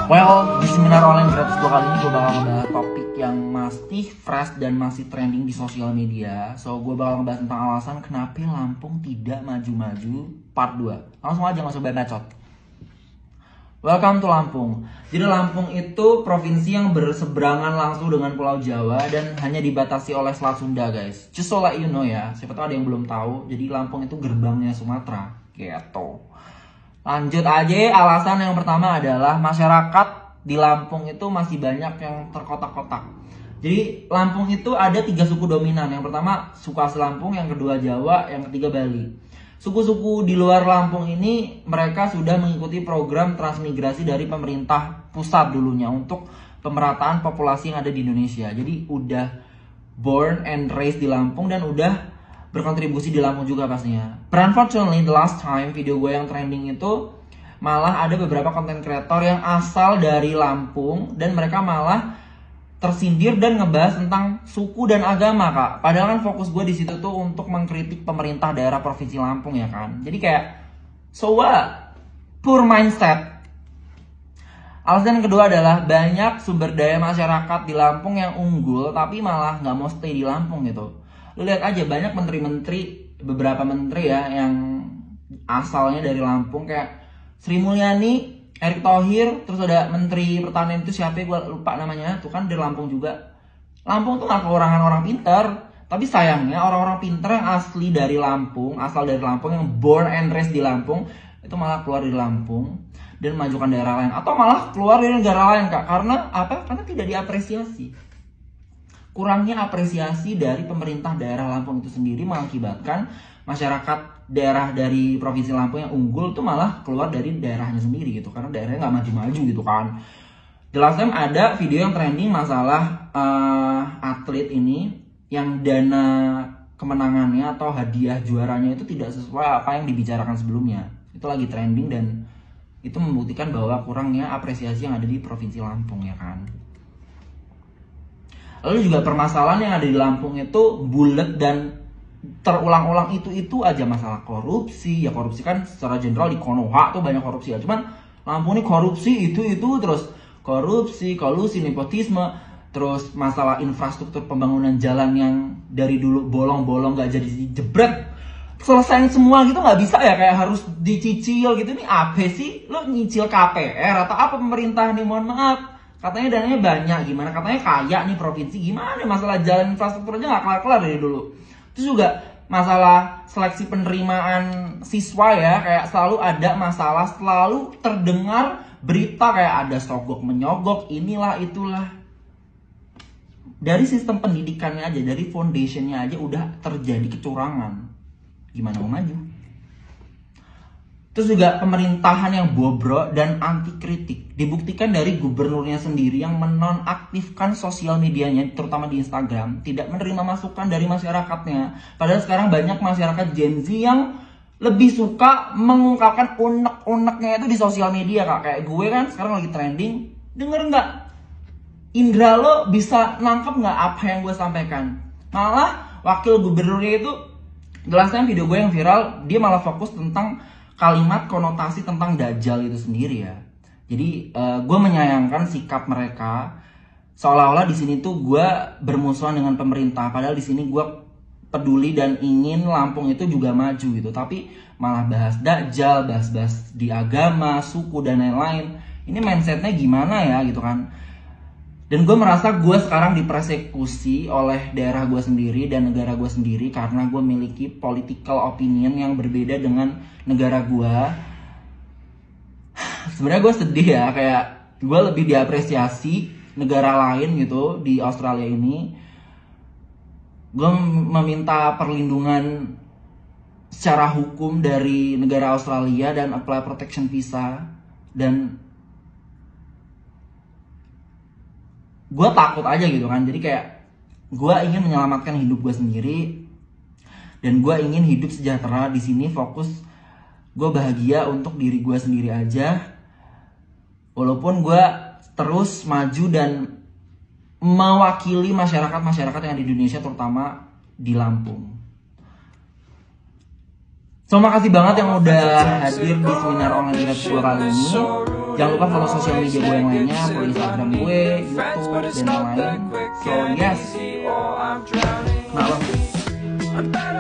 Well, di seminar online gratis gue kali ini gue bakal ngebahas topik yang masih fresh dan masih trending di sosial media. So, gue bakal ngebahas tentang alasan kenapa Lampung tidak maju-maju part 2. Langsung aja, gak usah bacot. Welcome to Lampung. Jadi Lampung itu provinsi yang berseberangan langsung dengan Pulau Jawa dan hanya dibatasi oleh Selat Sunda, guys. Just so let you know ya, siapa tahu ada yang belum tahu. Jadi Lampung itu gerbangnya Sumatera, gitu. Lanjut aja, alasan yang pertama adalah masyarakat di Lampung itu masih banyak yang terkotak-kotak. Jadi Lampung itu ada 3 suku dominan. Yang pertama suku asli Lampung, yang kedua Jawa, yang ketiga Bali. Suku-suku di luar Lampung ini mereka sudah mengikuti program transmigrasi dari pemerintah pusat dulunya untuk pemerataan populasi yang ada di Indonesia. Jadi udah born and raised di Lampung dan udah berkontribusi di Lampung juga pastinya. But unfortunately, the last time video gue yang trending itu malah ada beberapa content creator yang asal dari Lampung dan mereka malah tersindir dan ngebahas tentang suku dan agama, Kak. Padahal kan fokus gue di situ tuh untuk mengkritik pemerintah daerah provinsi Lampung ya kan. Jadi kayak so what? Poor mindset. Alasan yang kedua adalah banyak sumber daya masyarakat di Lampung yang unggul tapi malah nggak mau stay di Lampung gitu. Lu lihat aja banyak menteri-menteri, beberapa menteri ya yang asalnya dari Lampung kayak Sri Mulyani, Erick Thohir, terus ada menteri pertanian itu siapa gue lupa namanya, tuh kan dari Lampung juga. Lampung tuh gak kekurangan orang pintar, tapi sayangnya orang-orang pintar yang asli dari Lampung, asal dari Lampung, yang born and raised di Lampung, itu malah keluar dari Lampung dan memajukan daerah lain atau malah keluar dari negara lain, Kak. Karena apa? Karena tidak diapresiasi. Kurangnya apresiasi dari pemerintah daerah Lampung itu sendiri mengakibatkan masyarakat daerah dari provinsi Lampung yang unggul tuh malah keluar dari daerahnya sendiri gitu, karena daerahnya nggak maju-maju gitu kan. The last time ada video yang trending masalah atlet ini yang dana kemenangannya atau hadiah juaranya itu tidak sesuai apa yang dibicarakan sebelumnya. Itu lagi trending dan itu membuktikan bahwa kurangnya apresiasi yang ada di provinsi Lampung ya kan. Lalu juga permasalahan yang ada di Lampung itu bulat dan terulang-ulang itu aja, masalah korupsi. Ya korupsi kan secara general di Konoha tuh banyak korupsi ya. Cuman Lampung ini korupsi itu terus korupsi, kolusi, nepotisme, terus masalah infrastruktur pembangunan jalan yang dari dulu bolong-bolong gak jadi dijebret. Selesain semua gitu nggak bisa ya, kayak harus dicicil gitu. Nih apa sih? Lo nyicil KPR atau apa pemerintah nih, mohon maaf. Katanya dananya banyak, gimana? Katanya kaya nih provinsi, gimana? Masalah jalan infrastruktur aja nggak kelar-kelar dari dulu. Terus juga masalah seleksi penerimaan siswa ya, kayak selalu ada masalah, selalu terdengar berita kayak ada sogok menyogok, inilah itulah. Dari sistem pendidikannya aja, dari foundationnya aja udah terjadi kecurangan. Gimana mau maju? Terus juga pemerintahan yang bobrok dan anti kritik dibuktikan dari gubernurnya sendiri yang menonaktifkan sosial medianya, terutama di Instagram, tidak menerima masukan dari masyarakatnya. Padahal sekarang banyak masyarakat Gen Z yang lebih suka mengungkapkan unek-uneknya itu di sosial media, Kak. Kayak gue kan sekarang lagi trending, denger nggak? Indra lo bisa nangkep nggak apa yang gue sampaikan? Malah wakil gubernurnya itu, jelasnya video gue yang viral, dia malah fokus tentang kalimat konotasi tentang Dajjal itu sendiri ya. Jadi gue menyayangkan sikap mereka seolah-olah di sini tuh gue bermusuhan dengan pemerintah, padahal di sini gue peduli dan ingin Lampung itu juga maju gitu. Tapi malah bahas Dajjal, bahas di agama, suku dan lain-lain. Ini mindsetnya gimana ya gitu kan. Dan gue merasa gue sekarang dipersekusi oleh daerah gue sendiri dan negara gue sendiri karena gue memiliki political opinion yang berbeda dengan negara gue. Sebenarnya gue sedih ya, kayak gue lebih diapresiasi negara lain gitu di Australia ini. Gue meminta perlindungan secara hukum dari negara Australia dan apply protection visa, dan gue takut aja gitu kan. Jadi kayak gue ingin menyelamatkan hidup gue sendiri dan gue ingin hidup sejahtera di sini, fokus gue bahagia untuk diri gue sendiri aja, walaupun gue terus maju dan mewakili masyarakat yang ada di Indonesia, terutama di Lampung. So makasih banget yang udah hadir di seminar online gratis gue kali ini. Jangan lupa follow sosial media gue yang lainnya, follow Instagram gue, YouTube, dan lain-lain. So yes, nah lo